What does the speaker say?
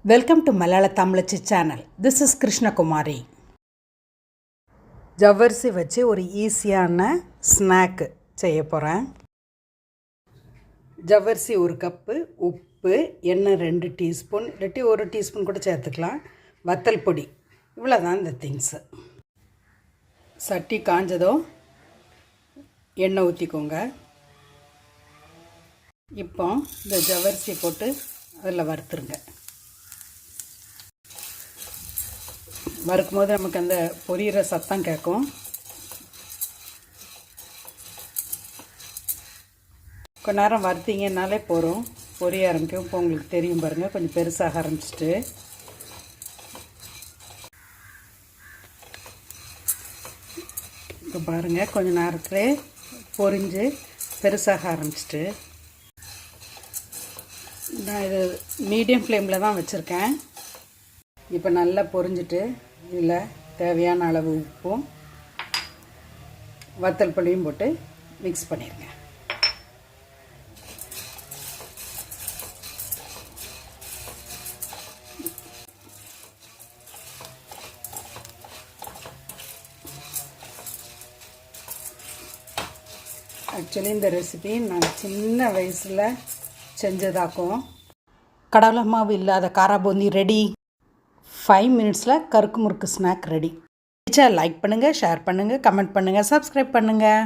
Welcome to மலையாள தமிழச்சி channel. This is Krishnakumari. ஜவ்வரிசி வச்சு ஒரு ஈஸியான ஸ்நாக்கு செய்ய போகிறேன். ஜவ்வரிசி 1 கப்பு, உப்பு, எண்ணெய் 2 டீஸ்பூன், இல்லாட்டி 1 டீஸ்பூன் கூட சேர்த்துக்கலாம், வத்தல் பொடி, இவ்வளோ தான் இந்த திங்ஸு. சட்டி காஞ்சதோ எண்ணெய் ஊற்றிக்கோங்க. இப்போ இந்த ஜவ்வரிசி போட்டு அதில் வறுத்துருங்க. வறுக்கும் போது நமக்கு அந்த பொரியிற சத்தம் கேட்கும். கொஞ்ச நேரம் வறுத்தீங்கன்னாலே போகிறோம், பொரிய ஆரம்பிக்கும். இப்போ உங்களுக்கு தெரியும் பாருங்கள், கொஞ்சம் பெருசாக ஆரம்பிச்சிட்டு. இப்போ பாருங்கள், கொஞ்சம் நேரத்தில் பொரிஞ்சு பெருசாக ஆரம்பிச்சிட்டு. நான் இது மீடியம் ஃப்ளேமில் தான் வச்சுருக்கேன். இப்போ நல்லா பொரிஞ்சிட்டு இதில் தேவையான அளவு உப்பும் வத்தல் பொடியும் போட்டு மிக்ஸ் பண்ணிடுங்க. ஆக்சுவலி இந்த ரெசிபி நான் சின்ன வயசில் செஞ்சதாக்கும். கடலை மாவு இல்லாத காரா பூந்தி ரெடி. 5 மினிட்ஸில் கருக்கு முறுக்கு ஸ்நாக் ரெடி. பிடிச்சா லைக் பண்ணுங்கள், ஷேர் பண்ணுங்கள், கமெண்ட் பண்ணுங்கள், சப்ஸ்கிரைப் பண்ணுங்கள்.